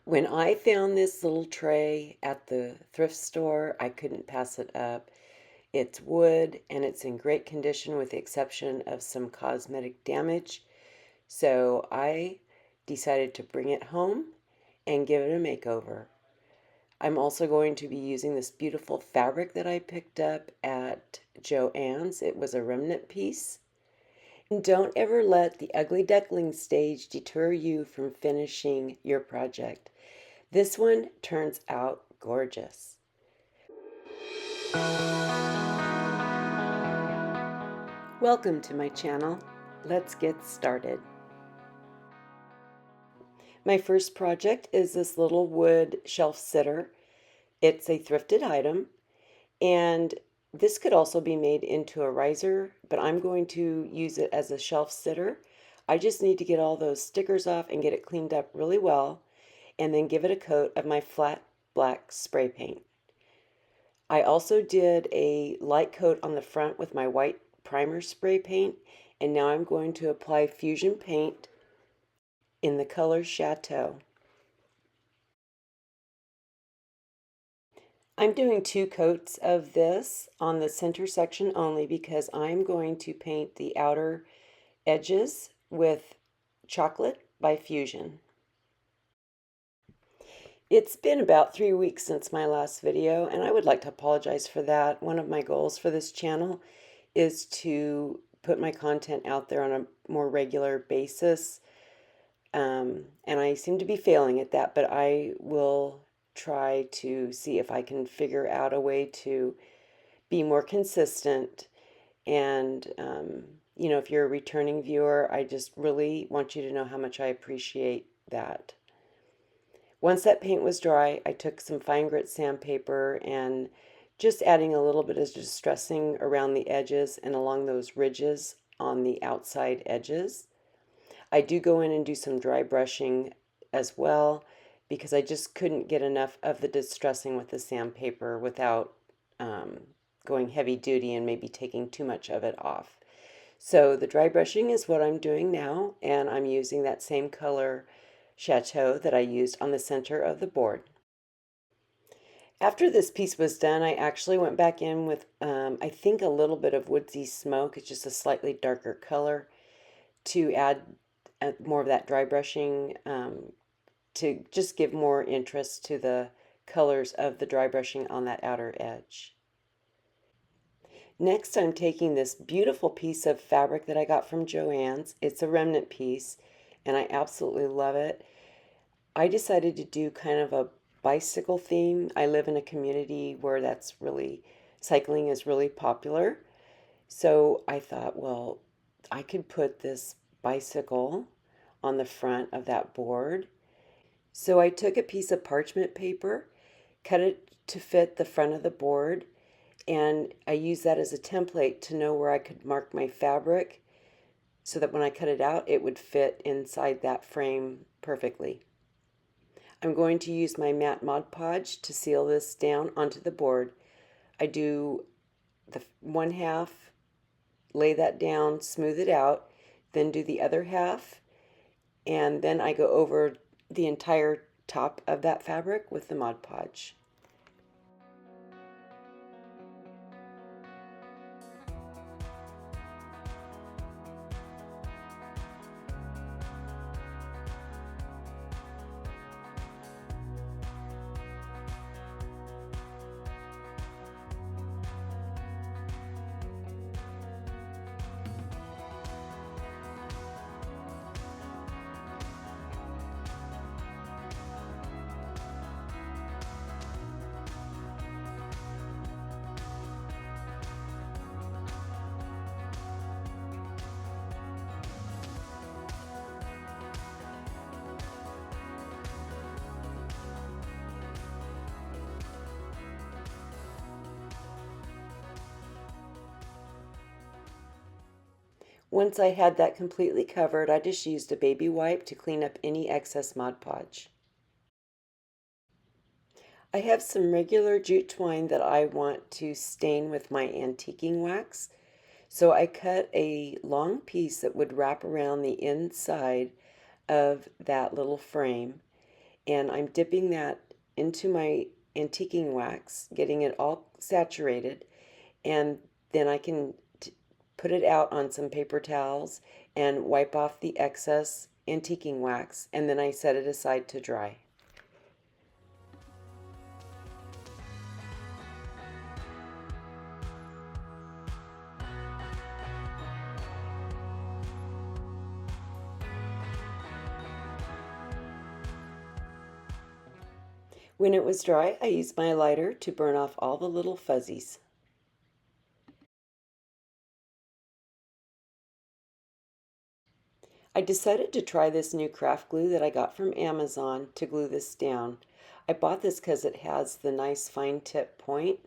When I found this little tray at the thrift store, I couldn't pass it up. It's wood and it's in great condition with the exception of some cosmetic damage. So I decided to bring it home and give it a makeover. I'm also going to be using this beautiful fabric that I picked up at Joann's. It was a remnant piece. And don't ever let the ugly duckling stage deter you from finishing your project. This one turns out gorgeous. Welcome to my channel. Let's get started. My first project is this little wood shelf sitter. It's a thrifted item, and this could also be made into a riser, but I'm going to use it as a shelf sitter. I just need to get all those stickers off and get it cleaned up really well, and then give it a coat of my flat black spray paint. I also did a light coat on the front with my white primer spray paint, and now I'm going to apply fusion paint in the color Chateau. I'm doing 2 coats of this on the center section only because I'm going to paint the outer edges with chocolate by Fusion. It's been about 3 weeks since my last video, and I would like to apologize for that. One of my goals for this channel is to put my content out there on a more regular basis. And I seem to be failing at that, but I will try to see if I can figure out a way to be more consistent. And, if you're a returning viewer, I just really want you to know how much I appreciate that. Once that paint was dry, I took some fine grit sandpaper and just adding a little bit of distressing around the edges and along those ridges on the outside edges. I do go in and do some dry brushing as well because I just couldn't get enough of the distressing with the sandpaper without going heavy duty and maybe taking too much of it off. So the dry brushing is what I'm doing now, and I'm using that same color Chateau that I used on the center of the board. After this piece was done, I actually went back in with, I think, a little bit of Woodsey Smoke. It's just a slightly darker color to add more of that dry brushing to just give more interest to the colors of the dry brushing on that outer edge. Next, I'm taking this beautiful piece of fabric that I got from Joann's. It's a remnant piece, and I absolutely love it. I decided to do kind of a bicycle theme. I live in a community where cycling is really popular. So I thought, well, I could put this bicycle on the front of that board. So I took a piece of parchment paper, cut it to fit the front of the board, and I used that as a template to know where I could mark my fabric so that when I cut it out, it would fit inside that frame perfectly. I'm going to use my matte Mod Podge to seal this down onto the board. I do the one half, lay that down, smooth it out, then do the other half, and then I go over the entire top of that fabric with the Mod Podge. Once I had that completely covered, I just used a baby wipe to clean up any excess Mod Podge. I have some regular jute twine that I want to stain with my antiquing wax. So I cut a long piece that would wrap around the inside of that little frame. and I'm dipping that into my antiquing wax, getting it all saturated, and then I can put it out on some paper towels and wipe off the excess antiquing wax, and then I set it aside to dry. When it was dry, I used my lighter to burn off all the little fuzzies. I decided to try this new craft glue that I got from Amazon to glue this down. I bought this because it has the nice fine tip point,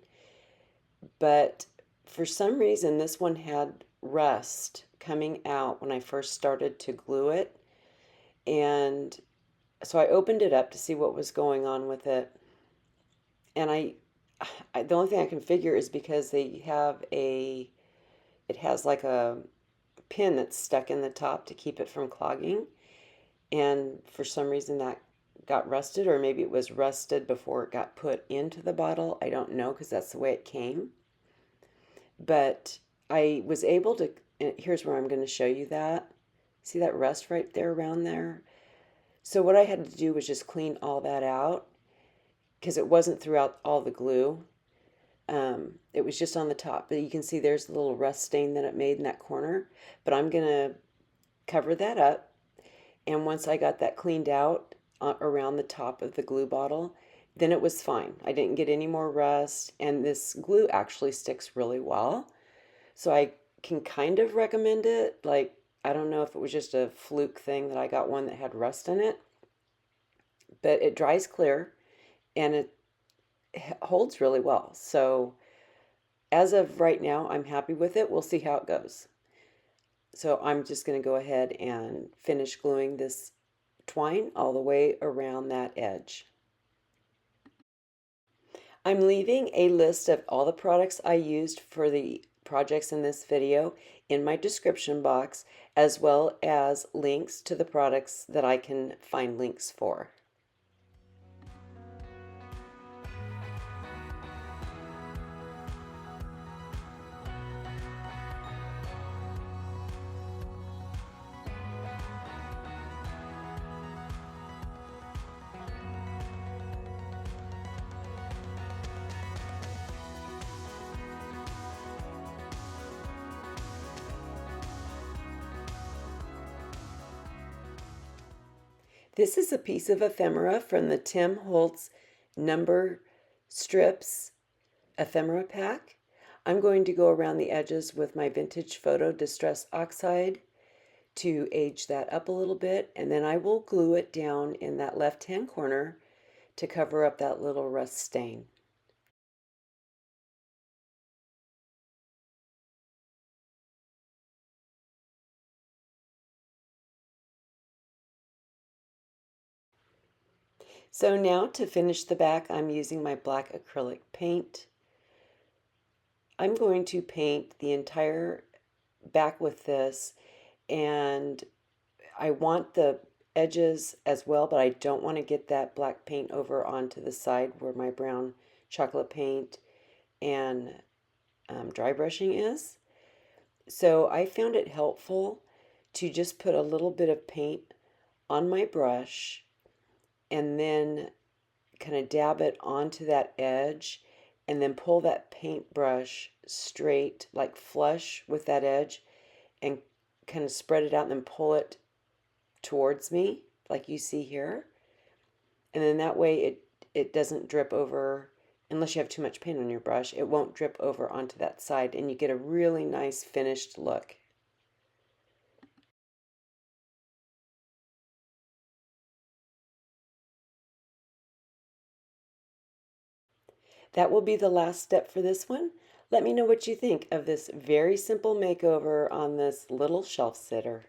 but for some reason this one had rust coming out when I first started to glue it, and so I opened it up to see what was going on with it, and the only thing I can figure is because it has like a pin that's stuck in the top to keep it from clogging, and for some reason that got rusted, or maybe it was rusted before it got put into the bottle. I don't know, because that's the way it came. But I was able to, here's where I'm going to show you that. See that rust right there around there? So what I had to do was just clean all that out, because it wasn't throughout all the glue. It was just on the top, but you can see there's the little rust stain that it made in that corner. But I'm going to cover that up, and once I got that cleaned out around the top of the glue bottle, then it was fine. I didn't get any more rust, and this glue actually sticks really well. So I can kind of recommend it. Like, I don't know if it was just a fluke thing that I got one that had rust in it, but it dries clear and it holds really well. So as of right now, I'm happy with it. We'll see how it goes. So I'm just going to go ahead and finish gluing this twine all the way around that edge. I'm leaving a list of all the products I used for the projects in this video in my description box, as well as links to the products that I can find links for. This is a piece of ephemera from the Tim Holtz number strips ephemera pack. I'm going to go around the edges with my Vintage Photo Distress Oxide to age that up a little bit, and then I will glue it down in that left-hand corner to cover up that little rust stain. So now to finish the back, I'm using my black acrylic paint. I'm going to paint the entire back with this, and I want the edges as well, but I don't want to get that black paint over onto the side where my brown chocolate paint and dry brushing is. So I found it helpful to just put a little bit of paint on my brush and then kind of dab it onto that edge, and then pull that paintbrush straight, like flush with that edge, and kind of spread it out and then pull it towards me like you see here. And then that way it doesn't drip over. Unless you have too much paint on your brush, it won't drip over onto that side, and you get a really nice finished look. That will be the last step for this one. Let me know what you think of this very simple makeover on this little shelf sitter.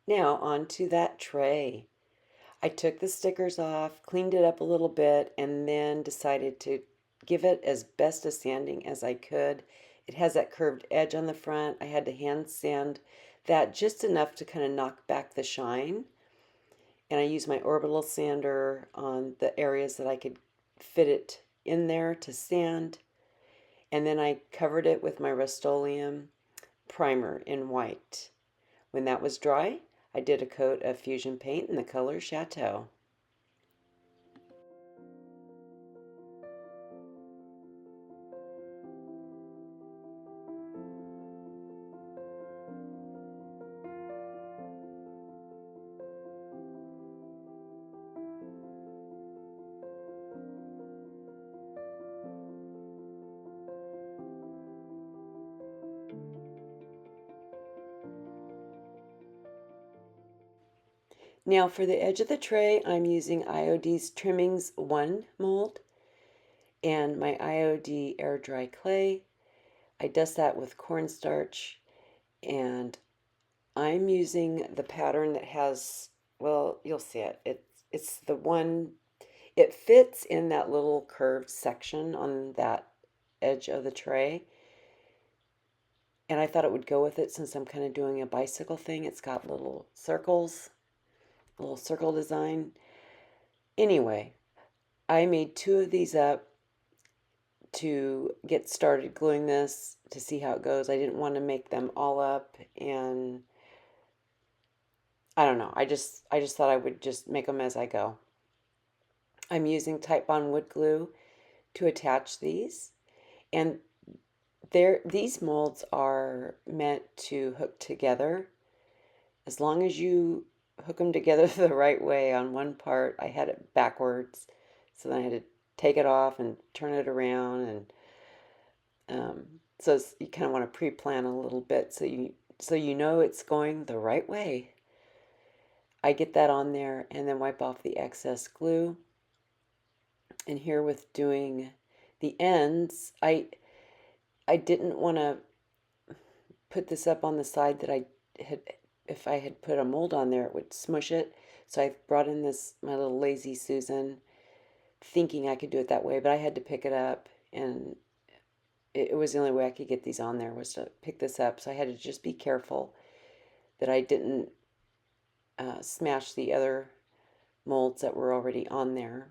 Now onto that tray. I took the stickers off, cleaned it up a little bit, and then decided to give it as best a sanding as I could. It has that curved edge on the front. I had to hand sand that just enough to kind of knock back the shine. And I used my orbital sander on the areas that I could fit it in there to sand. And then I covered it with my Rust-Oleum primer in white. When that was dry, I did a coat of fusion paint in the color Chateau. Now for the edge of the tray, I'm using IOD's Trimmings 1 mold and my IOD air dry clay. I dust that with cornstarch, and I'm using the pattern that has, well, you'll see it. It's the one, it fits in that little curved section on that edge of the tray. And I thought it would go with it since I'm kind of doing a bicycle thing. It's got little circles, a little circle design. Anyway, I made two of these up to get started gluing this to see how it goes. I didn't want to make them all up, and I don't know. I just thought I would just make them as I go. I'm using Type Bond wood glue to attach these, and these molds are meant to hook together. As long as you hook them together the right way on one part. I had it backwards, so then I had to take it off and turn it around, and so you kind of want to pre-plan a little bit so you know it's going the right way. I get that on there and then wipe off the excess glue. And here with doing the ends, I didn't want to put this up on the side that I had, if I had put a mold on there, it would smush it. So I brought in my little Lazy Susan, thinking I could do it that way, but I had to pick it up, and it was the only way I could get these on there was to pick this up. So I had to just be careful that I didn't smash the other molds that were already on there.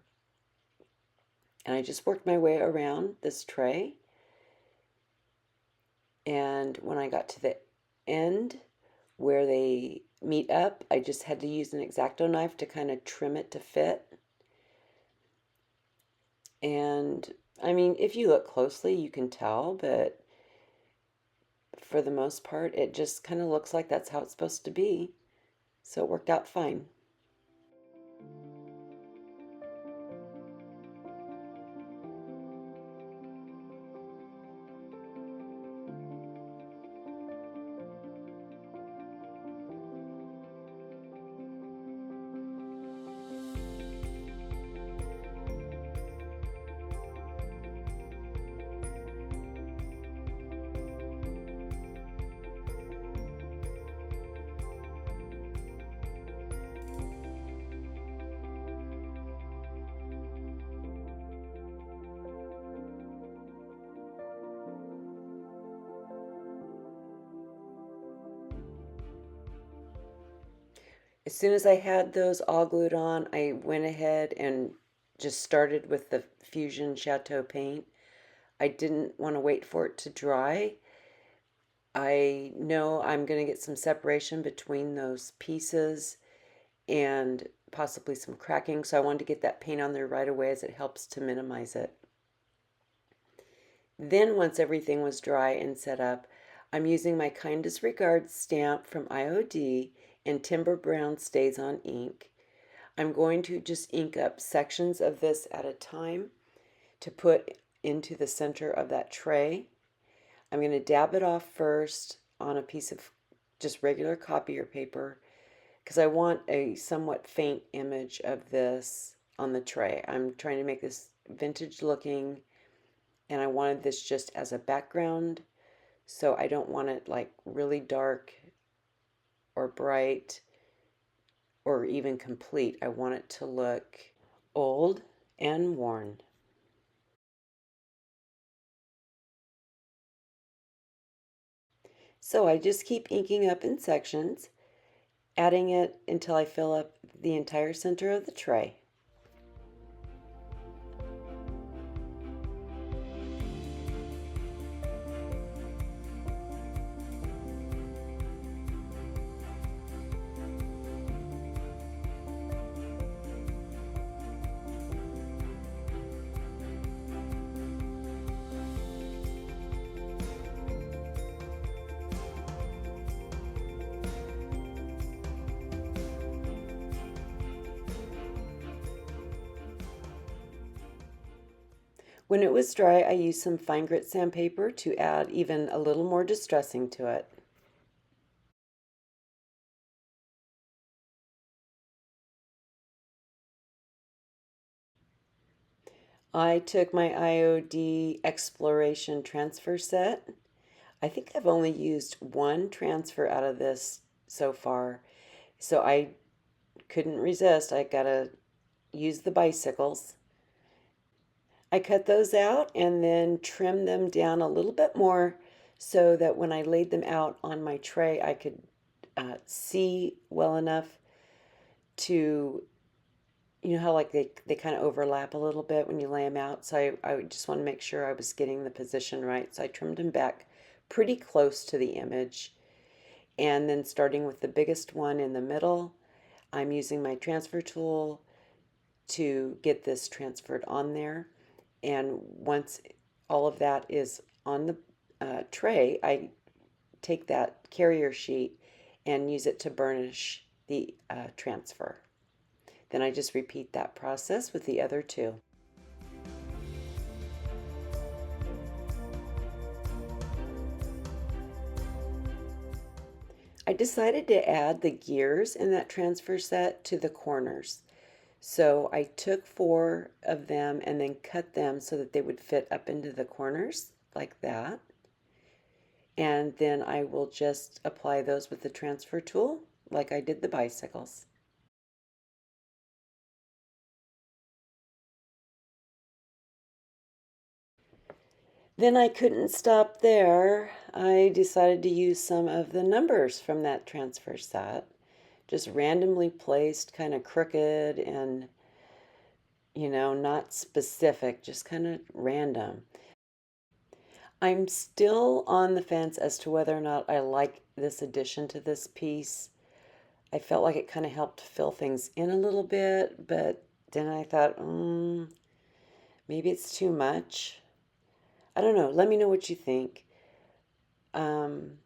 And I just worked my way around this tray. And when I got to the end where they meet up, I just had to use an X-Acto knife to kind of trim it to fit. And I mean, if you look closely, you can tell, but for the most part, it just kind of looks like that's how it's supposed to be. So it worked out fine. As soon as I had those all glued on, I went ahead and just started with the Fusion Chateau paint. I didn't want to wait for it to dry. I know I'm going to get some separation between those pieces and possibly some cracking, so I wanted to get that paint on there right away as it helps to minimize it. Then once everything was dry and set up, I'm using my Kindest Regards stamp from IOD and Timber Brown Stays on ink. I'm going to just ink up sections of this at a time to put into the center of that tray. I'm going to dab it off first on a piece of just regular copier paper because I want a somewhat faint image of this on the tray. I'm trying to make this vintage looking, and I wanted this just as a background, so I don't want it like really dark or bright. or even complete. I want it to look old and worn. So I just keep inking up in sections, adding it until I fill up the entire center of the tray. When it was dry, I used some fine grit sandpaper to add even a little more distressing to it. I took my IOD Exploration transfer set. I think I've only used one transfer out of this so far, so I couldn't resist. I gotta use the bicycles. I cut those out and then trimmed them down a little bit more so that when I laid them out on my tray, I could see well enough to, you know how like they kind of overlap a little bit when you lay them out. So I just want to make sure I was getting the position right. So I trimmed them back pretty close to the image. And then starting with the biggest one in the middle, I'm using my transfer tool to get this transferred on there. And once all of that is on the tray, I take that carrier sheet and use it to burnish the transfer. Then I just repeat that process with the other two. I decided to add the gears in that transfer set to the corners. So I took 4 of them and then cut them so that they would fit up into the corners like that. And then I will just apply those with the transfer tool like I did the bicycles. Then I couldn't stop there. I decided to use some of the numbers from that transfer set, just randomly placed, kind of crooked and, not specific, just kind of random. I'm still on the fence as to whether or not I like this addition to this piece. I felt like it kind of helped fill things in a little bit, but then I thought, maybe it's too much. I don't know. Let me know what you think. Um,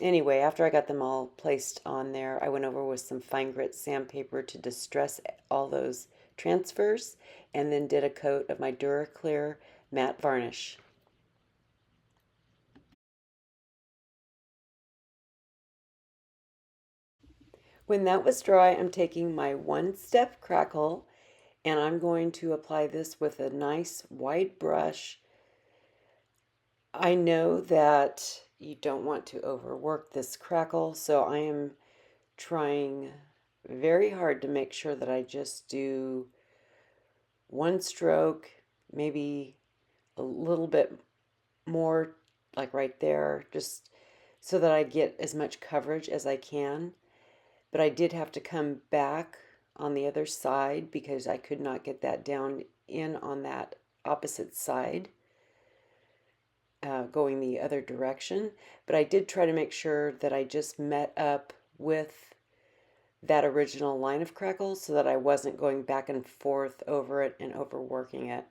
anyway, after I got them all placed on there, I went over with some fine grit sandpaper to distress all those transfers and then did a coat of my Duraclear matte varnish. When that was dry, I'm taking my one-step Crackle and I'm going to apply this with a nice wide brush. I know that you don't want to overwork this Crackle, so I am trying very hard to make sure that I just do one stroke, maybe a little bit more, like right there, just so that I get as much coverage as I can. But I did have to come back on the other side because I could not get that down in on that opposite side, going the other direction. But I did try to make sure that I just met up with that original line of Crackle so that I wasn't going back and forth over it and overworking it.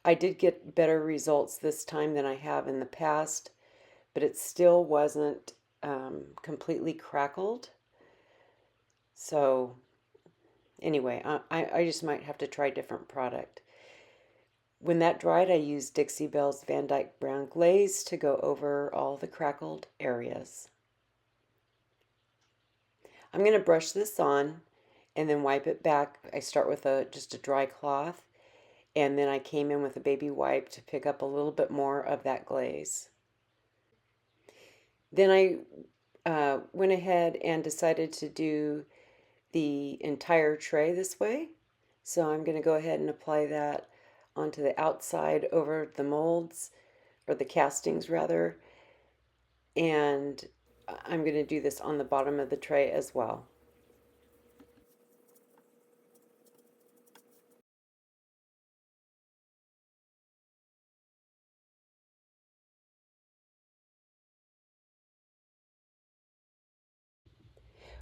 I did get better results this time than I have in the past, but it still wasn't completely crackled. So anyway, I just might have to try a different product. When that dried, I used Dixie Belle's Van Dyke Brown Glaze to go over all the crackled areas. I'm going to brush this on and then wipe it back. I start with just a dry cloth, and then I came in with a baby wipe to pick up a little bit more of that glaze. Then I went ahead and decided to do the entire tray this way. So I'm going to go ahead and apply that onto the outside over the molds, or the castings rather, and I'm going to do this on the bottom of the tray as well.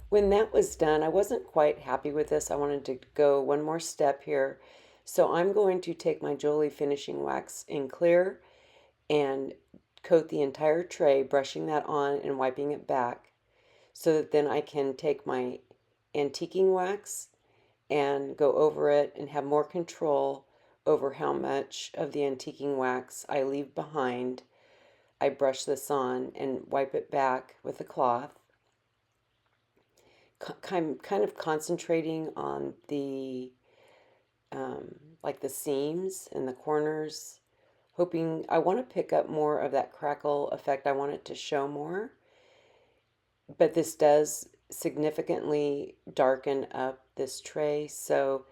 When that was done, I wasn't quite happy with this. I wanted to go one more step here. So I'm going to take my Jolie finishing wax in clear and coat the entire tray, brushing that on and wiping it back, so that then I can take my antiquing wax and go over it and have more control over how much of the antiquing wax I leave behind. I brush this on and wipe it back with a cloth, kind of concentrating on the like the seams and the corners, hoping I want to pick up more of that crackle effect. I want it to show more, but this does significantly darken up this tray. So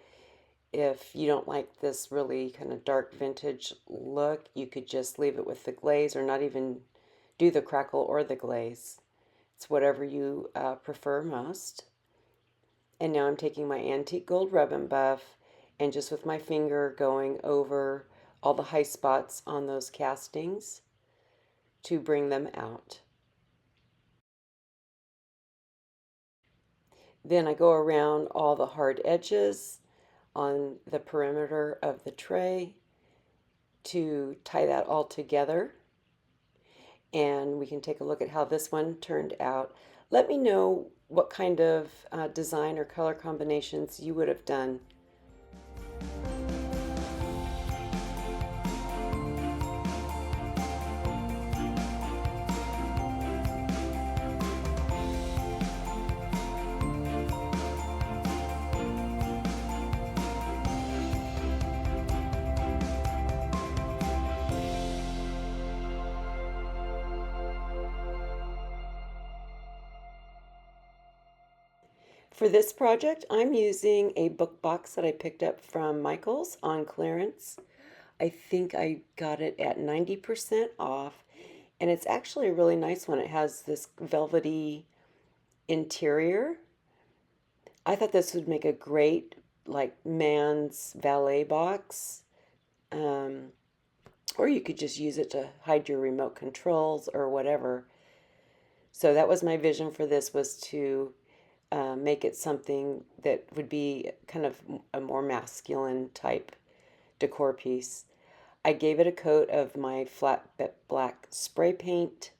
if you don't like this really kind of dark vintage look, you could just leave it with the glaze or not even do the crackle or the glaze. It's whatever you prefer most. And now I'm taking my antique gold rub and buff and just with my finger going over all the high spots on those castings to bring them out. Then I go around all the hard edges on the perimeter of the tray to tie that all together. And we can take a look at how this one turned out. Let me know what kind of design or color combinations you would have done. For this project, I'm using a book box that I picked up from Michael's on clearance. I think I got it at 90% off, and it's actually a really nice one. It has this velvety interior. I thought this would make a great like man's valet box, um, or you could just use it to hide your remote controls or whatever. So that was my vision for this, was to make it something that would be kind of a more masculine type decor piece. I gave it a coat of my flat black spray paint,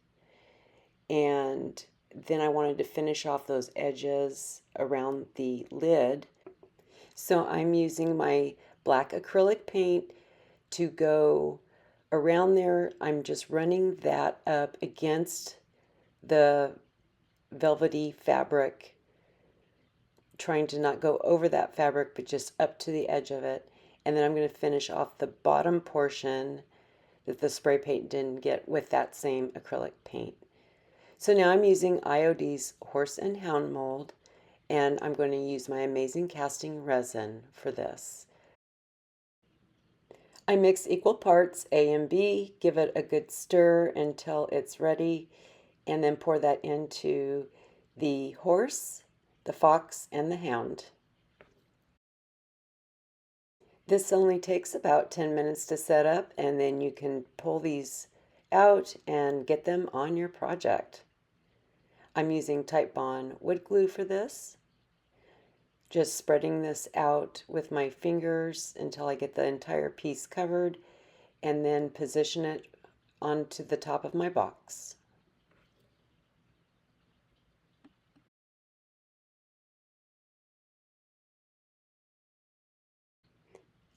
and then I wanted to finish off those edges around the lid. So I'm using my black acrylic paint to go around there. I'm just running that up against the velvety fabric, trying to not go over that fabric, but just up to the edge of it. And then I'm going to finish off the bottom portion that the spray paint didn't get with that same acrylic paint. So now I'm using IOD's Horse and Hound mold, and I'm going to use my amazing casting resin for this. I mix equal parts A and B, give it a good stir until it's ready, and then pour that into the horse, the fox, and the hound. This only takes about 10 minutes to set up, and then you can pull these out and get them on your project. I'm using Titebond wood glue for this. Just spreading this out with my fingers until I get the entire piece covered, and then position it onto the top of my box.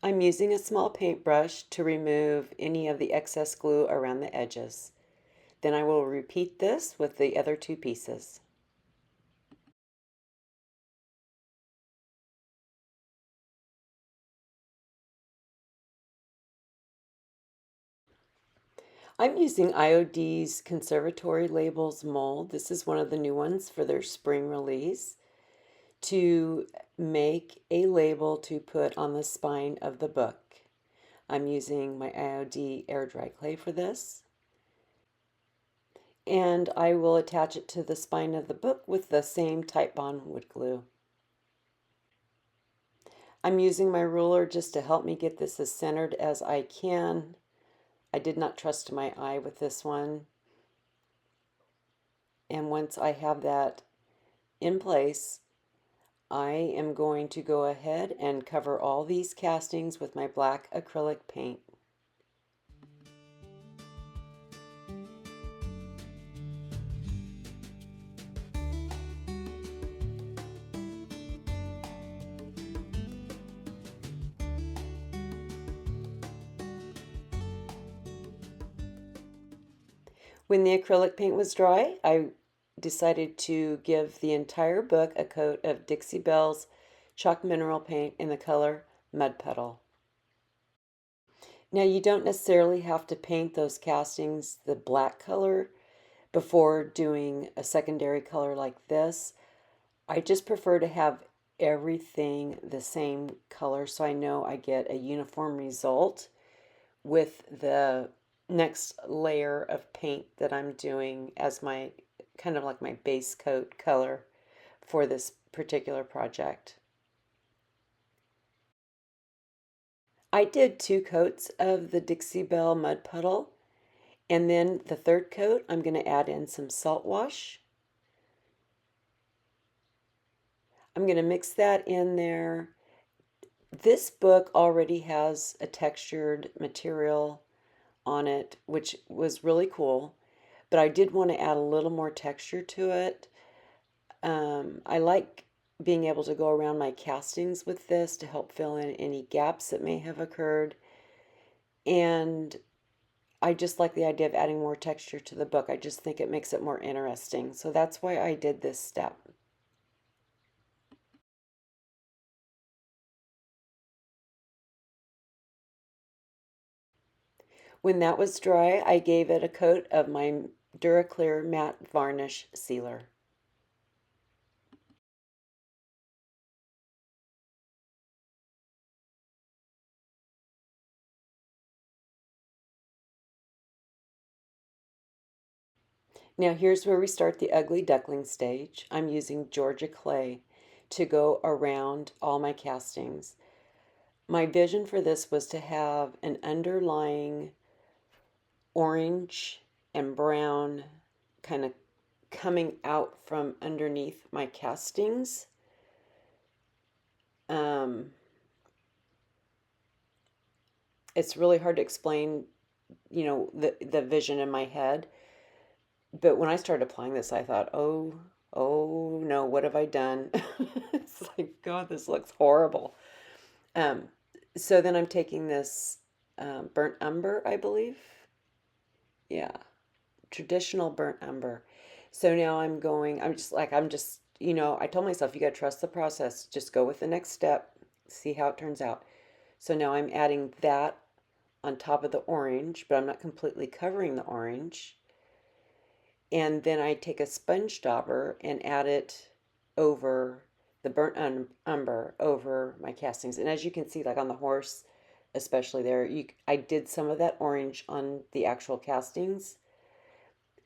I'm using a small paintbrush to remove any of the excess glue around the edges. Then I will repeat this with the other two pieces. I'm using IOD's Conservatory Labels mold. This is one of the new ones for their spring release to make a label to put on the spine of the book. I'm using my IOD air dry clay for this. And I will attach it to the spine of the book with the same Titebond wood glue. I'm using my ruler just to help me get this as centered as I can. I did not trust my eye with this one. And once I have that in place, I am going to go ahead and cover all these castings with my black acrylic paint. When the acrylic paint was dry, I decided to give the entire book a coat of Dixie Belle's chalk mineral paint in the color Mud Puddle. Now you don't necessarily have to paint those castings the black color before doing a secondary color like this. I just prefer to have everything the same color so I know I get a uniform result with the next layer of paint that I'm doing as my kind of like my base coat color for this particular project. I did 2 coats of the Dixie Belle Mud Puddle, and then the third coat I'm going to add in some salt wash. I'm going to mix that in there. This book already has a textured material on it, which was really cool, but I did want to add a little more texture to it. I like being able to go around my castings with this to help fill in any gaps that may have occurred. And I just like the idea of adding more texture to the book. I just think it makes it more interesting. So that's why I did this step. When that was dry, I gave it a coat of my Duraclear matte varnish sealer. Now here's where we start the ugly duckling stage. I'm using Georgia clay to go around all my castings. My vision for this was to have an underlying orange and brown kind of coming out from underneath my castings. It's really hard to explain, the vision in my head. But when I started applying this, I thought, oh no, what have I done? It's like, God, this looks horrible. Um, so then I'm taking this burnt umber, I believe. Yeah, traditional burnt umber. So now I'm just, I told myself, you got to trust the process. Just go with the next step, see how it turns out. So now I'm adding that on top of the orange, but I'm not completely covering the orange. And then I take a sponge dauber and add it over the umber over my castings. And as you can see, like on the horse, especially there, I did some of that orange on the actual castings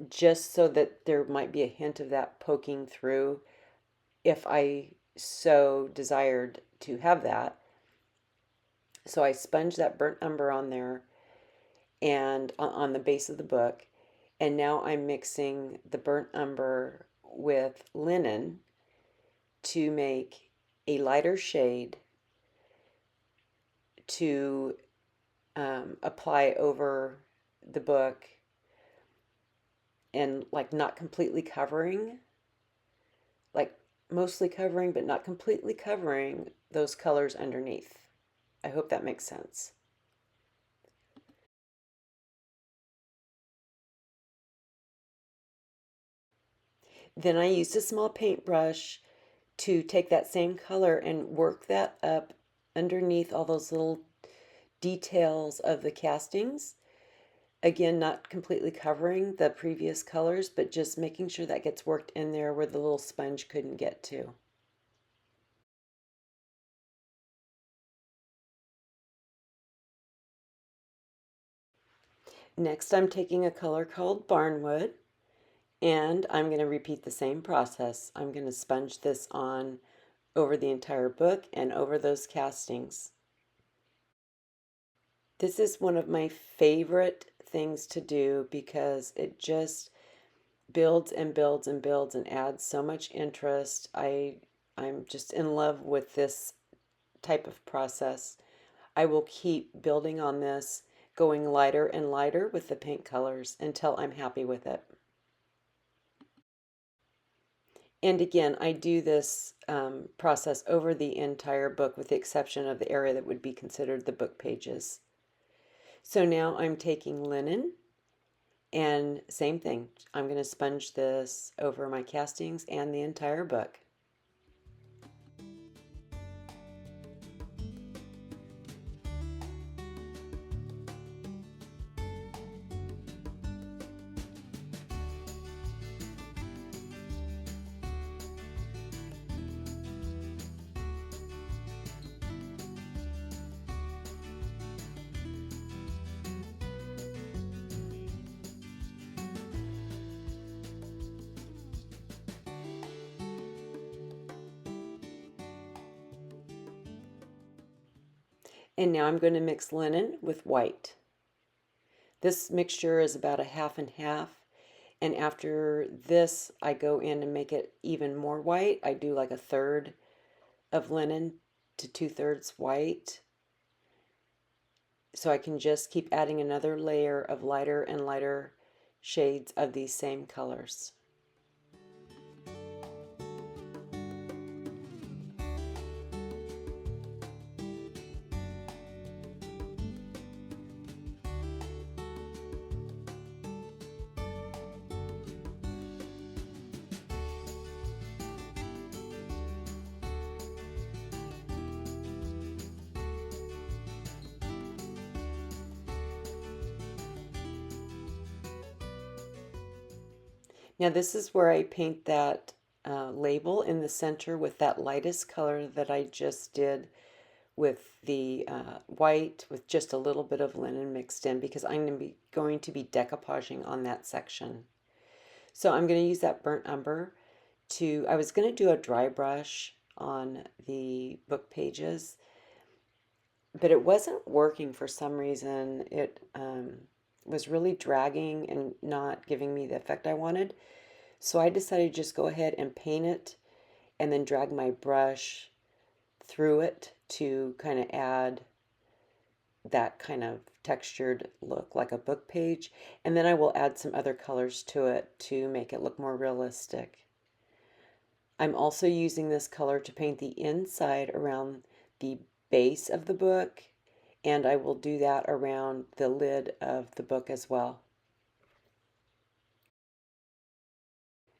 just so that there might be a hint of that poking through if I so desired to have that. So I sponge that burnt umber on there and on the base of the book. And now I'm mixing the burnt umber with linen to make a lighter shade to apply over the book and like not completely covering, like mostly covering, but not completely covering those colors underneath. I hope that makes sense. Then I used a small paintbrush to take that same color and work that up underneath all those little details of the castings. Again, not completely covering the previous colors, but just making sure that gets worked in there where the little sponge couldn't get to. Next, I'm taking a color called Barnwood, and I'm going to repeat the same process. I'm going to sponge this on over the entire book and over those castings. This is one of my favorite things to do because it just builds and builds and builds and adds so much interest. I'm just in love with this type of process. I will keep building on this, going lighter and lighter with the paint colors until I'm happy with it. And again, I do this process over the entire book with the exception of the area that would be considered the book pages. So now I'm taking linen and same thing. I'm going to sponge this over my castings and the entire book. And now I'm going to mix linen with white. This mixture is about a half and half. And after this, I go in and make it even more white. I do like a third of linen to 2/3 white. So I can just keep adding another layer of lighter and lighter shades of these same colors. Now this is where I paint that label in the center with that lightest color that I just did with the white with just a little bit of linen mixed in because I'm going to be decoupaging on that section. So I'm going to use that burnt umber to, I was going to do a dry brush on the book pages, but it wasn't working for some reason. It was really dragging and not giving me the effect I wanted. So I decided to just go ahead and paint it and then drag my brush through it to kind of add that kind of textured look like a book page. And then I will add some other colors to it to make it look more realistic. I'm also using this color to paint the inside around the base of the book, and I will do that around the lid of the book as well.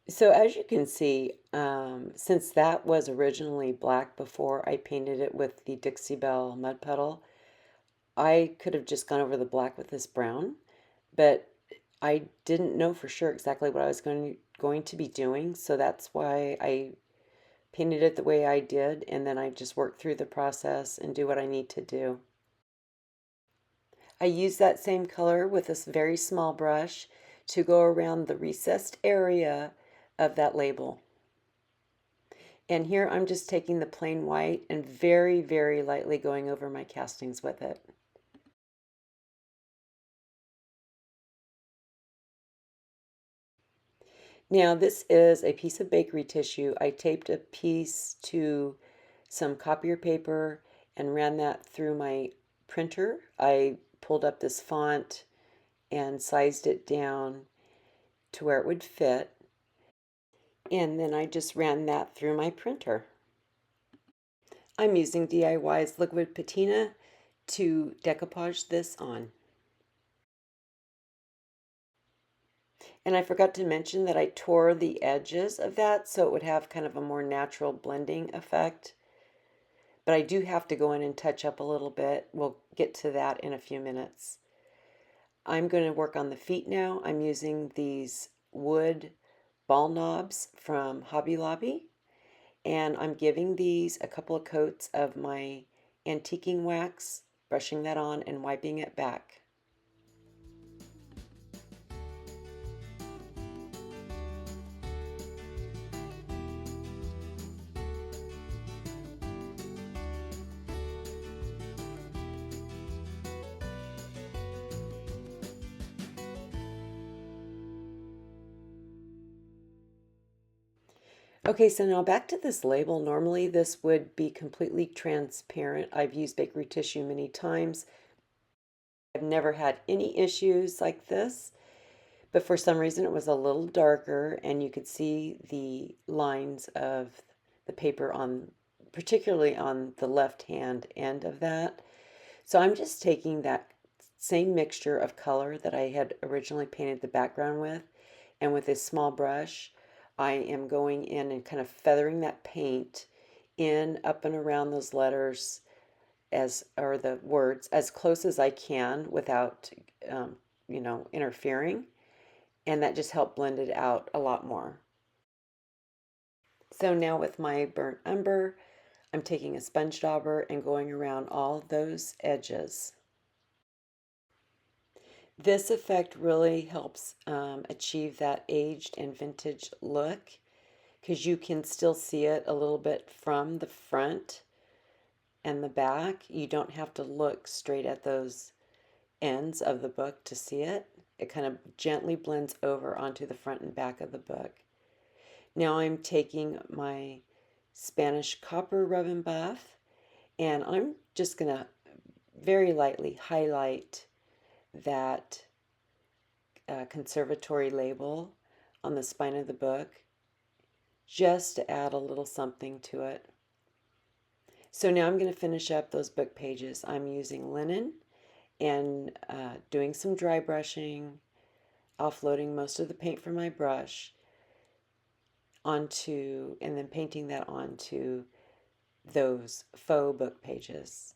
So as you can see, since that was originally black before I painted it with the Dixie Belle Mud Puddle, I could have just gone over the black with this brown, but I didn't know for sure exactly what I was going to be doing, so that's why I painted it the way I did, and then I just work through the process and do what I need to do. I use that same color with this very small brush to go around the recessed area of that label. And here I'm just taking the plain white and very, very lightly going over my castings with it. Now this is a piece of bakery tissue. I taped a piece to some copier paper and ran that through my printer. I pulled up this font and sized it down to where it would fit. And then I just ran that through my printer. I'm using DIY's Liquid Patina to decoupage this on. And I forgot to mention that I tore the edges of that so it would have kind of a more natural blending effect. But I do have to go in and touch up a little bit. We'll get to that in a few minutes. I'm going to work on the feet now. I'm using these wood ball knobs from Hobby Lobby, and I'm giving these a couple of coats of my antiquing wax, brushing that on and wiping it back. Okay, so now back to this label. Normally this would be completely transparent. I've used bakery tissue many times. I've never had any issues like this, but for some reason it was a little darker and you could see the lines of the paper on, particularly on the left hand end of that. So I'm just taking that same mixture of color that I had originally painted the background with, and with a small brush, I am going in and kind of feathering that paint in up and around those letters or the words as close as I can without, interfering. And that just helped blend it out a lot more. So now with my burnt umber, I'm taking a sponge dauber and going around all those edges. This effect really helps achieve that aged and vintage look, because you can still see it a little bit from the front and the back. You don't have to look straight at those ends of the book to see it. It kind of gently blends over onto the front and back of the book. Now I'm taking my Spanish copper rub and buff, and I'm just going to very lightly highlight that conservatory label on the spine of the book, just to add a little something to it. So now I'm going to finish up those book pages. I'm using linen and doing some dry brushing, offloading most of the paint from my brush onto, and then painting that onto those faux book pages.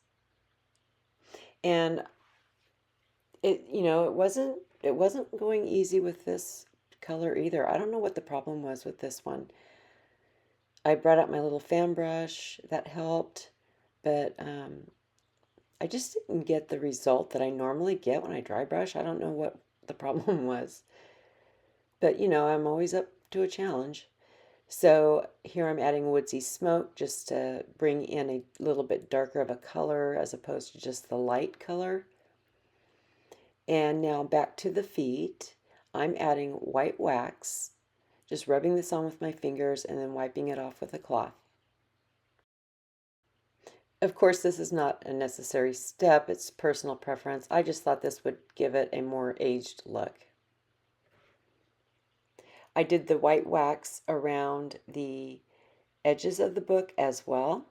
And it wasn't going easy with this color either. I don't know what the problem was with this one. I brought out my little fan brush, that helped, but I just didn't get the result that I normally get when I dry brush. I don't know what the problem was, but I'm always up to a challenge. So here I'm adding Woodsey Smoke just to bring in a little bit darker of a color as opposed to just the light color. And now back to the feet. I'm adding white wax, just rubbing this on with my fingers and then wiping it off with a cloth. Of course, this is not a necessary step, it's personal preference. I just thought this would give it a more aged look. I did the white wax around the edges of the book as well.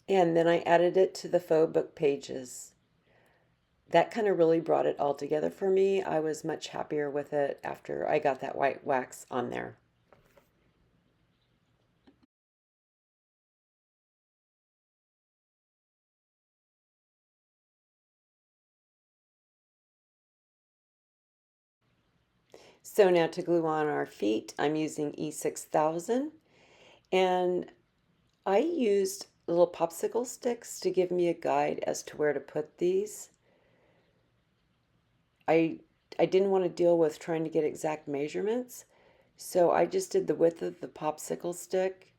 And then I added it to the faux book pages. That kind of really brought it all together for me. I was much happier with it after I got that white wax on there. So now to glue on our feet, I'm using E6000, and I used little popsicle sticks to give me a guide as to where to put these. I didn't want to deal with trying to get exact measurements, so I just did the width of the popsicle stick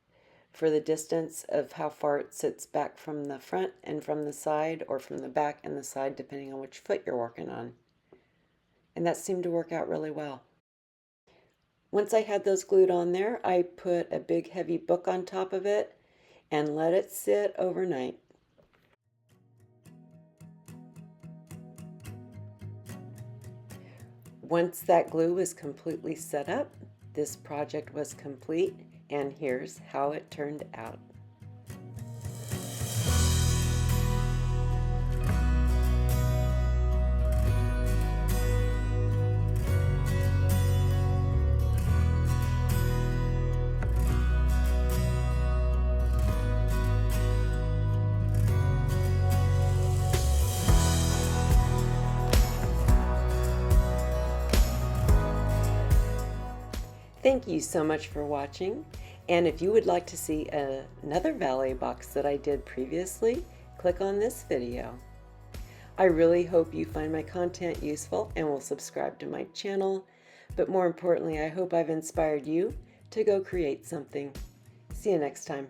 for the distance of how far it sits back from the front and from the side, or from the back and the side, depending on which foot you're working on. And that seemed to work out really well. Once I had those glued on there, I put a big heavy book on top of it and let it sit overnight. Once that glue was completely set up, this project was complete, and here's how it turned out. Thank you so much for watching. And if you would like to see another valet box that I did previously, click on this video. I really hope you find my content useful and will subscribe to my channel. But more importantly, I hope I've inspired you to go create something. See you next time.